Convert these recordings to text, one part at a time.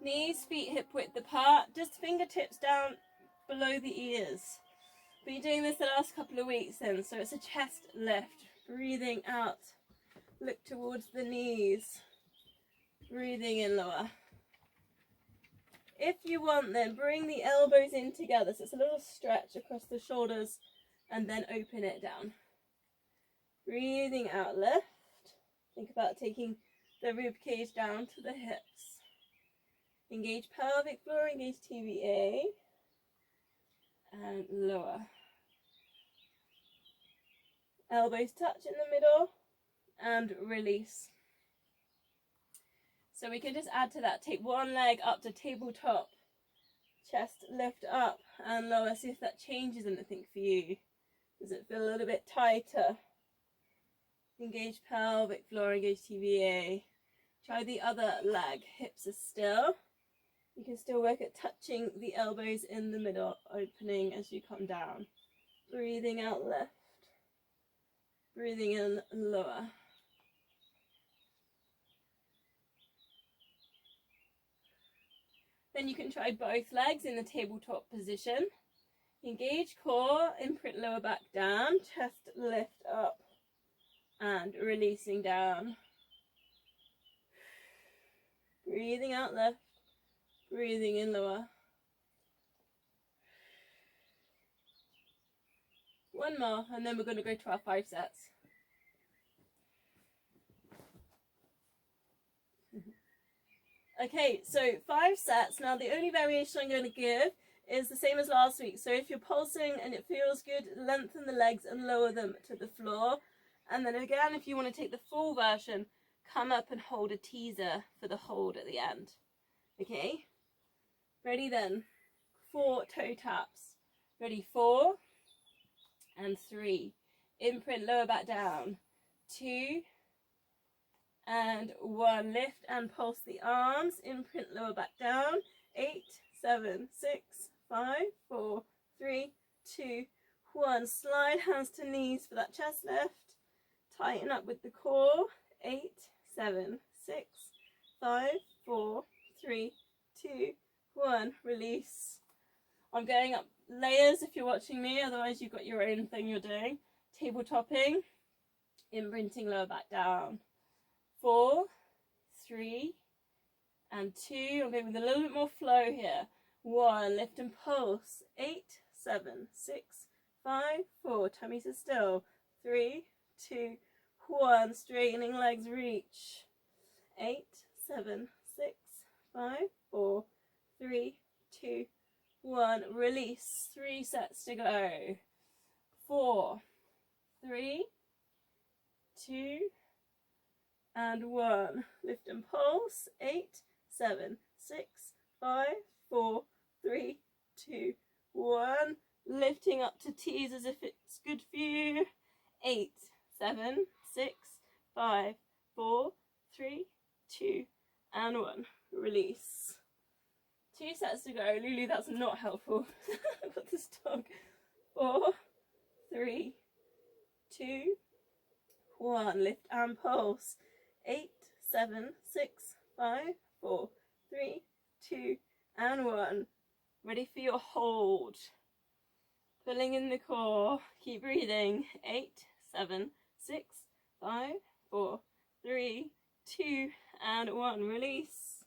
Knees, feet hip width apart, just fingertips down below the ears. But you're doing this the last couple of weeks then, so it's a chest lift. Breathing out, look towards the knees. Breathing in lower. If you want, then bring the elbows in together, so it's a little stretch across the shoulders, and then open it down. Breathing out, lift. Think about taking the rib cage down to the hips. Engage pelvic floor, engage TVA, and lower. Elbows touch in the middle, and release. So we can just add to that. Take one leg up to tabletop. Chest lift up and lower. See if that changes anything for you. Does it feel a little bit tighter? Engage pelvic floor, engage TVA. Try the other leg. Hips are still. You can still work at touching the elbows in the middle, opening as you come down. Breathing out, lift. Breathing in, lower. Then you can try both legs in the tabletop position. Engage core, imprint lower back down, chest lift up and releasing down. Breathing out, lift. Breathing in, lower. One more, and then we're going to go to our 5 sets. Okay, so 5 sets. Now the only variation I'm going to give is the same as last week. So if you're pulsing and it feels good, lengthen the legs and lower them to the floor. And then again, if you want to take the full version, come up and hold a teaser for the hold at the end. Okay? Ready then? 4 toe taps. Ready? 4 and 3. Imprint lower back down. 2 and 1. Lift and pulse the arms. Imprint lower back down. 8, 7, 6, 5, 4, 3, 2, 1. Slide hands to knees for that chest lift. Tighten up with the core. 8, 7, 6, 5, 4, 3, 2, 1. Release. I'm going up layers if you're watching me, otherwise you've got your own thing you're doing. Tabletopping. Imprinting lower back down. 4, 3, and 2. I'm going with a little bit more flow here. 1, lift and pulse. 8, 7, 6, 5, 4. Tummies are still. 3, 2, 1. Straightening legs, reach. 8, 7, 6, 5, 4, 3, 2, 1. Release. 3 sets to go. 4, 3, 2, and 1. Lift and pulse. 8, 7, 6, 5, 4, 3, 2, 1. Lifting up to teasers if it's good for you. 8, 7, 6, 5, 4, 3, 2, and 1. Release. 2 sets to go. Lulu, that's not helpful. I've got this dog. 4, 3, 2, 1. Lift and pulse. 8, 7, 6, 5, 4, 3, 2, and 1. Ready for your hold. Pulling in the core. Keep breathing. 8, 7, 6, 5, 4, 3, 2, and 1. Release.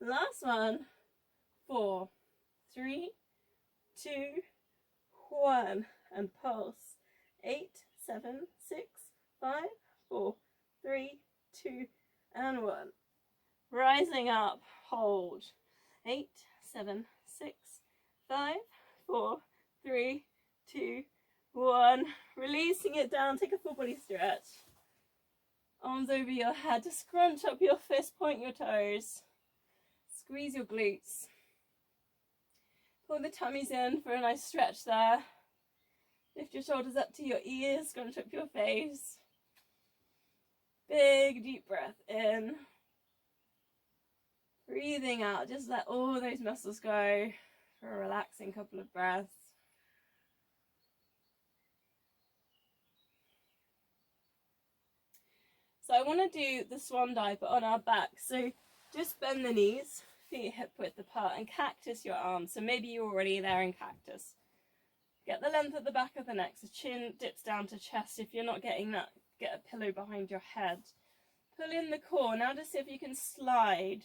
Last one. 4, 3, 2, 1. And pulse. 8, 7, 6, 5, 4, 3, 2, and 1. Rising up, hold. 8, 7, 6, 5, 4, 3, 2, 1. Releasing it down, take a full body stretch. Arms over your head, just scrunch up your fist, point your toes. Squeeze your glutes. Pull the tummies in for a nice stretch there. Lift your shoulders up to your ears, scrunch up your face. Big deep breath in. Breathing out, just let all those muscles go for a relaxing couple of breaths. So I want to do the Swan Die but on our back. So just bend the knees, feet hip width apart and cactus your arms. So maybe you're already there in cactus. Get the length at the back of the neck, so chin dips down to chest. If you're not getting that, get a pillow behind your head. Pull in the core. Now just see if you can slide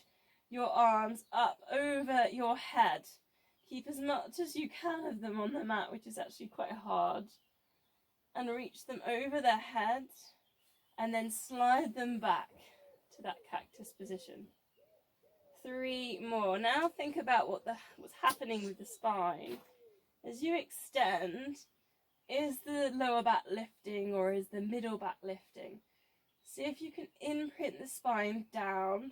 your arms up over your head. Keep as much as you can of them on the mat, which is actually quite hard. And reach them over their head and then slide them back to that cactus position. 3 more. Now think about what's happening with the spine. As you extend, is the lower back lifting or is the middle back lifting? See if you can imprint the spine down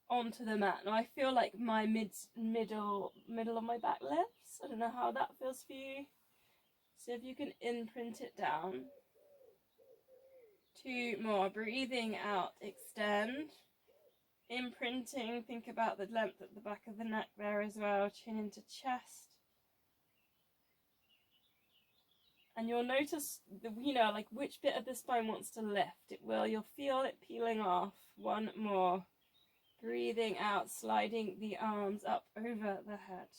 onto the mat. Now I feel like my middle of my back lifts. I don't know how that feels for you. See if you can imprint it down. 2 more. Breathing out, extend. Imprinting, think about the length at the back of the neck there as well. Chin into chest. And you'll notice, like which bit of the spine wants to lift. You'll feel it peeling off. 1 more. Breathing out, sliding the arms up over the head.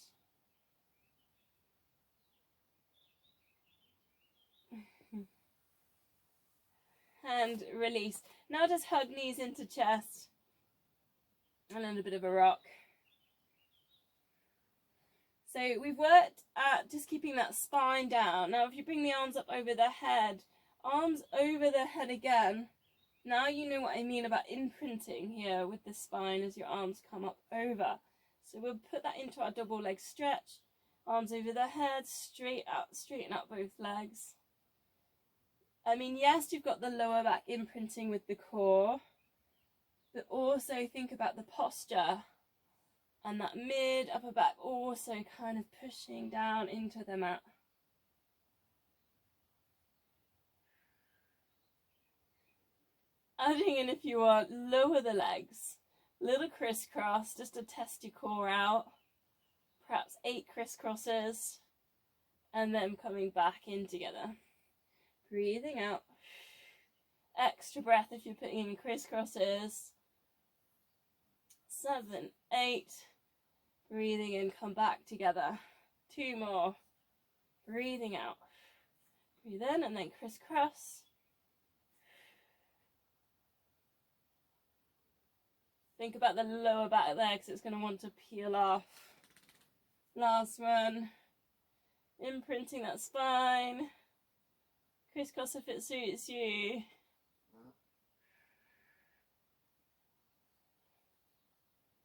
And release. Now just hug knees into chest. And then a bit of a rock. So we've worked at just keeping that spine down. Now if you bring the arms up over the head, arms over the head again. Now you know what I mean about imprinting here with the spine as your arms come up over. So we'll put that into our double leg stretch. Arms over the head, straight out, straighten out both legs. I mean, yes, you've got the lower back imprinting with the core, but also think about the posture and that mid upper back also kind of pushing down into the mat. Adding in, if you want, lower the legs, little crisscross just to test your core out, perhaps 8 crisscrosses, and then coming back in together. Breathing out. Extra breath if you're putting in crisscrosses. 7, 8. Breathing in, come back together. 2 more. Breathing out. Breathe in and then crisscross. Think about the lower back there because it's going to want to peel off. Last one. Imprinting that spine. Crisscross if it suits you.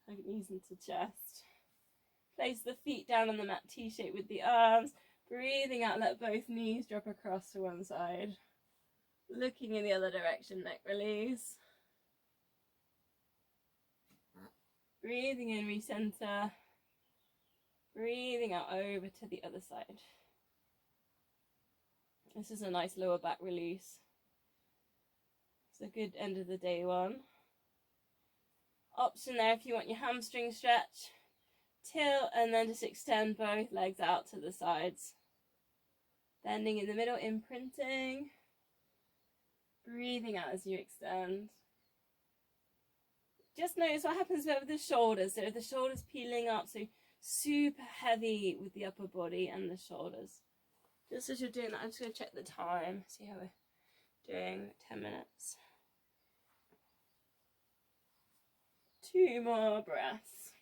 Hug knees into chest. Place the feet down on the mat, T-shape with the arms. Breathing out, let both knees drop across to one side. Looking in the other direction, neck release. Breathing in, recenter. Breathing out over to the other side. This is a nice lower back release. It's a good end of the day one. Option there if you want your hamstring stretch. Tilt and then just extend both legs out to the sides. Bending in the middle, imprinting. Breathing out as you extend. Just notice what happens with the shoulders. So the shoulders peeling up, so super heavy with the upper body and the shoulders. Just as you're doing that, I'm just going to check the time, see how we're doing. 10 minutes. 2 more breaths.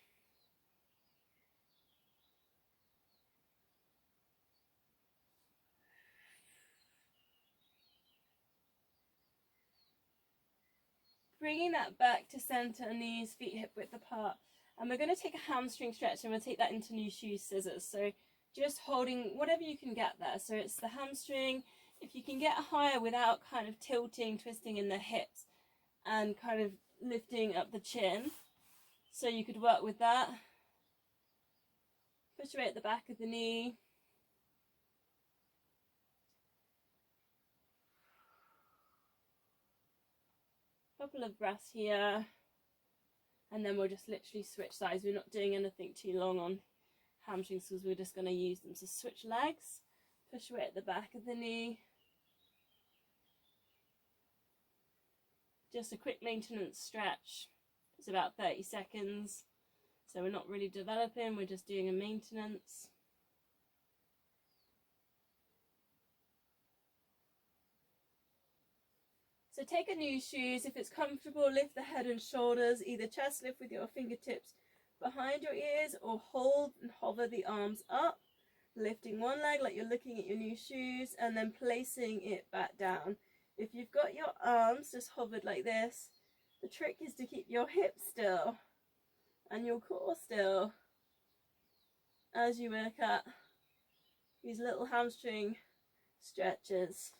Bringing that back to center, knees, feet hip width apart. And we're going to take a hamstring stretch and we'll take that into new shoe scissors. So just holding whatever you can get there. So it's the hamstring. If you can get higher without kind of tilting, twisting in the hips and kind of lifting up the chin. So you could work with that. Push away at the back of the knee. Couple of breaths here. And then we'll just literally switch sides. We're not doing anything too long on hamstrings because we're just going to use them. So switch legs, push away at the back of the knee. Just a quick maintenance stretch. It's about 30 seconds. So we're not really developing, we're just doing a maintenance. So take a new shoes. If it's comfortable, lift the head and shoulders, either chest lift with your fingertips behind your ears or hold and hover the arms up, lifting one leg like you're looking at your new shoes and then placing it back down. If you've got your arms just hovered like this, the trick is to keep your hips still and your core still as you work at these little hamstring stretches.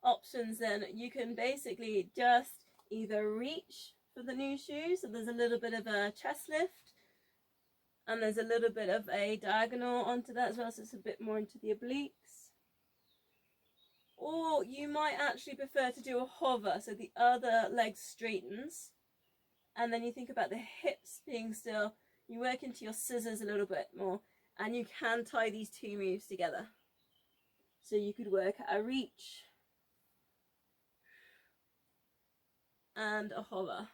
Options then, you can basically just either reach for the new shoes, so there's a little bit of a chest lift and there's a little bit of a diagonal onto that as well, so it's a bit more into the obliques. Or you might actually prefer to do a hover, so the other leg straightens and then you think about the hips being still, you work into your scissors a little bit more and you can tie these two moves together. So you could work at a reach and a hover.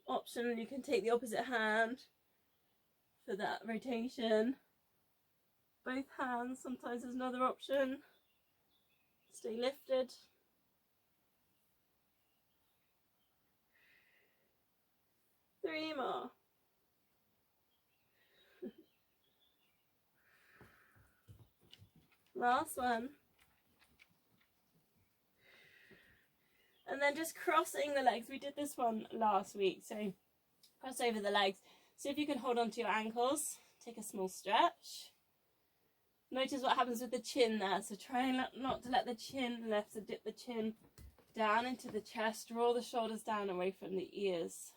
Option, you can take the opposite hand for that rotation. Both hands, sometimes there's another option. Stay lifted. Three more. Last one. And then just crossing the legs. We did this one last week, so cross over the legs. See if you can hold on to your ankles. Take a small stretch. Notice what happens with the chin there. So try not to let the chin lift, so dip the chin down into the chest. Draw the shoulders down away from the ears.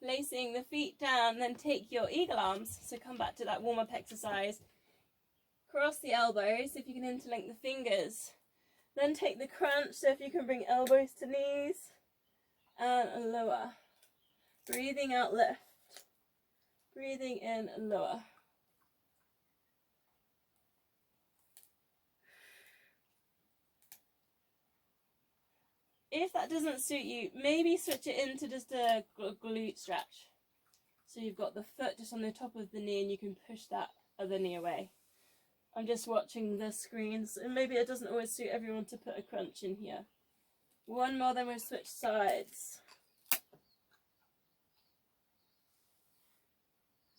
Placing the feet down, then take your eagle arms. So come back to that warm-up exercise. Cross the elbows, if you can interlink the fingers. Then take the crunch, so if you can bring elbows to knees. And lower. Breathing out, lift. Breathing in, lower. If that doesn't suit you, maybe switch it into just a glute stretch. So you've got the foot just on the top of the knee and you can push that other knee away. I'm just watching the screens and maybe it doesn't always suit everyone to put a crunch in here. One more, then we'll switch sides.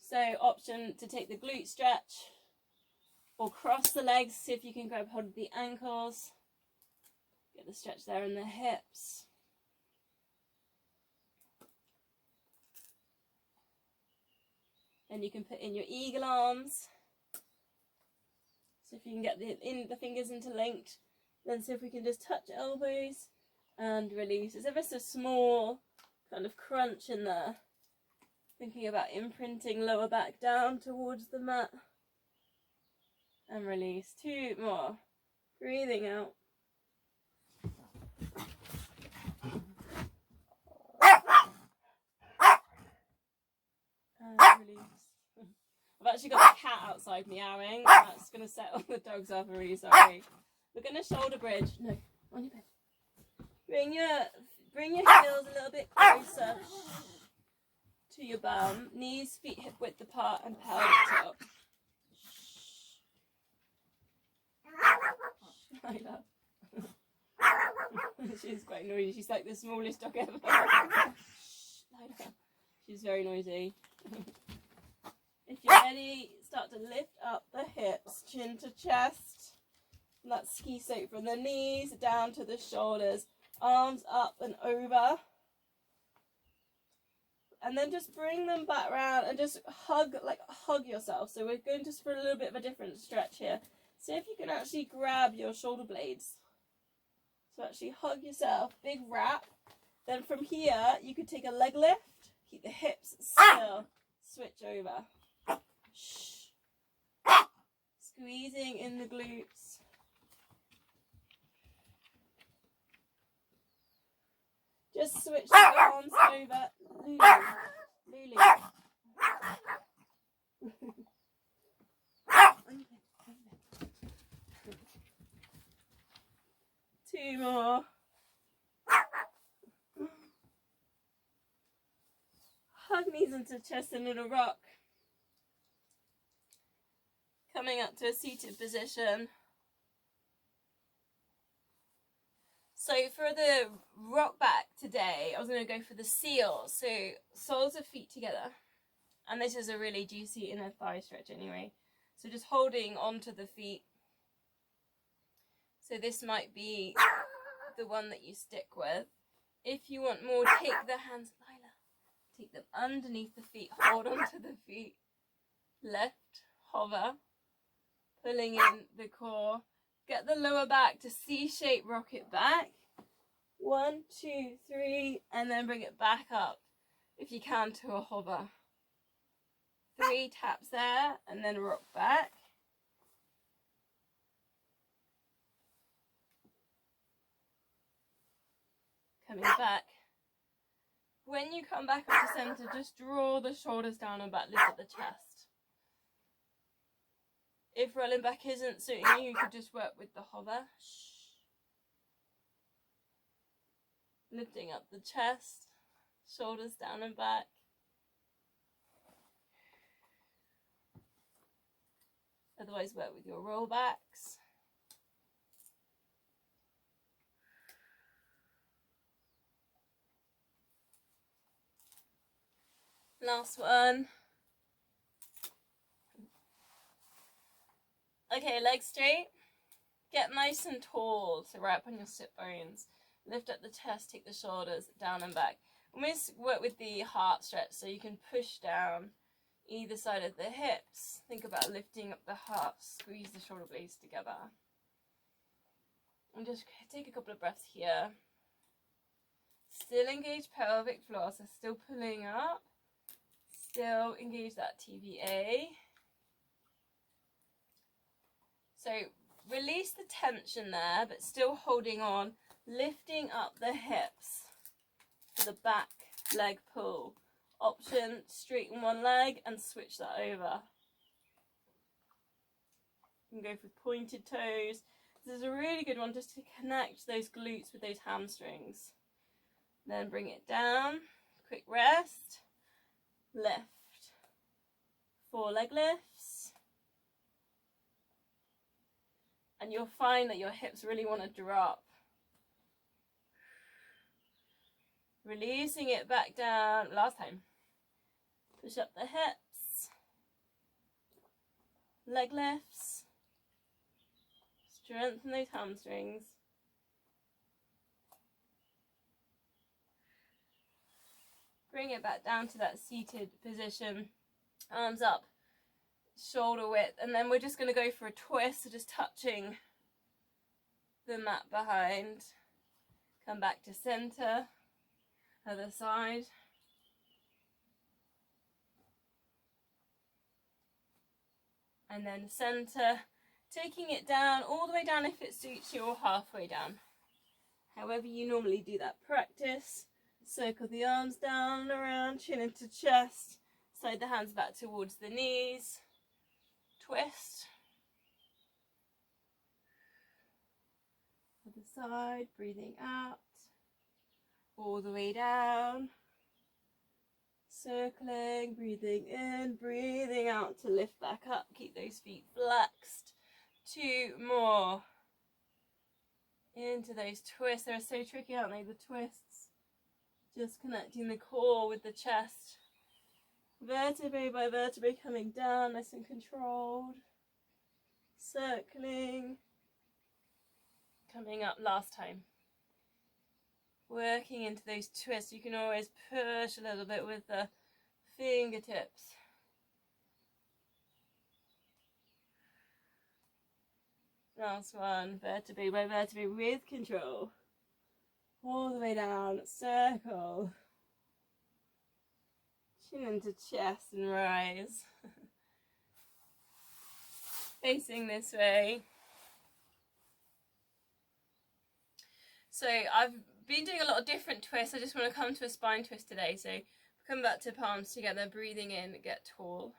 So option to take the glute stretch or cross the legs, see if you can grab hold of the ankles. Get the stretch there in the hips. Then you can put in your eagle arms. So if you can get the fingers interlinked, then see if we can just touch elbows and release. It's ever so small kind of crunch in there. Thinking about imprinting lower back down towards the mat. And release. Two more. Breathing out. And release. I've actually got the cat outside meowing. That's going to set all the dogs off. I'm really sorry. We're going to shoulder bridge. No, on your bed. Bring your heels a little bit closer to your bum. Knees, feet hip width apart and pelvic tilt. Lila. She's quite noisy. She's like the smallest dog ever. Lila. She's very noisy. If you're ready, start to lift up the hips, chin to chest. That ski slope from the knees down to the shoulders. Arms up and over. And then just bring them back around and just hug yourself. So we're going just for a little bit of a different stretch here. See if you can actually grab your shoulder blades. So actually hug yourself, big wrap. Then from here, you could take a leg lift. Keep the hips still. Switch over. Squeezing in the glutes. Just switch the arms over. Lulu. hug knees into chest and little rock. Coming up to a seated position. So for the rock back today, I was going to go for the seal. So soles of feet together. And this is a really juicy inner thigh stretch anyway. So just holding onto the feet. So this might be the one that you stick with. If you want more, take the hands, Lila, take them underneath the feet, hold onto the feet, lift, hover, pulling in the core, get the lower back to C-shape, rock it back, 1, 2, 3, and then bring it back up, if you can, to a hover. 3 taps there, and then rock back. Coming back. When you come back up to center, just draw the shoulders down and back, lift up the chest. If rolling back isn't suiting you, you could just work with the hover. Lifting up the chest, shoulders down and back. Otherwise, work with your rollbacks. Last one. Okay, legs straight. Get nice and tall, so right up on your sit bones. Lift up the chest, take the shoulders down and back. Almost work with the heart stretch, so you can push down either side of the hips. Think about lifting up the heart, squeeze the shoulder blades together. And just take a couple of breaths here. Still engage pelvic floor, so still pulling up. Still engage that TVA. So release the tension there, but still holding on, lifting up the hips for the back leg pull. Option, straighten one leg and switch that over. You can go for pointed toes. This is a really good one just to connect those glutes with those hamstrings. Then bring it down, quick rest. Lift, 4 leg lifts, and you'll find that your hips really want to drop. Releasing it back down, last time. Push up the hips, leg lifts, strengthen those hamstrings. Bring it back down to that seated position, arms up, shoulder width, and then we're just going to go for a twist, so just touching the mat behind. Come back to center, other side. And then center, taking it down, all the way down if it suits you, or halfway down. However you normally do that practice. Circle the arms down and around, chin into chest, slide the hands back towards the knees, twist, other side, breathing out, all the way down, circling, breathing in, breathing out to lift back up, keep those feet flexed, 2 more, into those twists. They're so tricky, aren't they, the twists? Just connecting the core with the chest. Vertebrae by vertebrae coming down, nice and controlled. Circling. Coming up last time. Working into those twists. You can always push a little bit with the fingertips. Last one, vertebrae by vertebrae with control. All the way down, circle. Chin into chest and rise. Facing this way. So I've been doing a lot of different twists. I just want to come to a spine twist today. So come back to palms together, breathing in, get tall.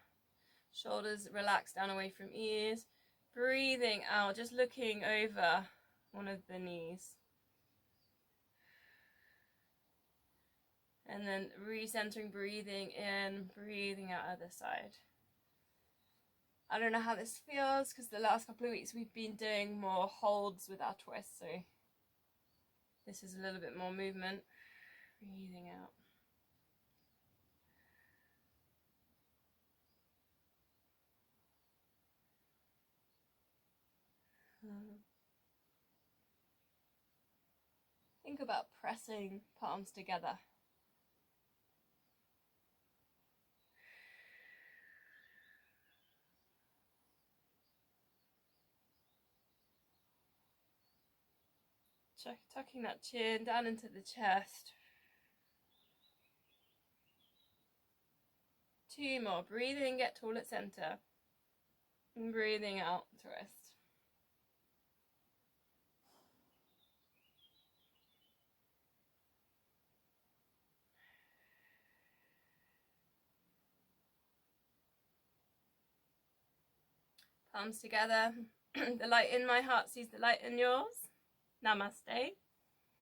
Shoulders relax down away from ears. Breathing out, just looking over one of the knees. And then recentering, breathing in, breathing out other side. I don't know how this feels because the last couple of weeks we've been doing more holds with our twists, so this is a little bit more movement. Breathing out. Think about pressing palms together. Tucking that chin down into the chest. 2 more. Breathe in, get tall at center. And breathing out, twist. Palms together. The light in my heart sees the light in yours. Namaste.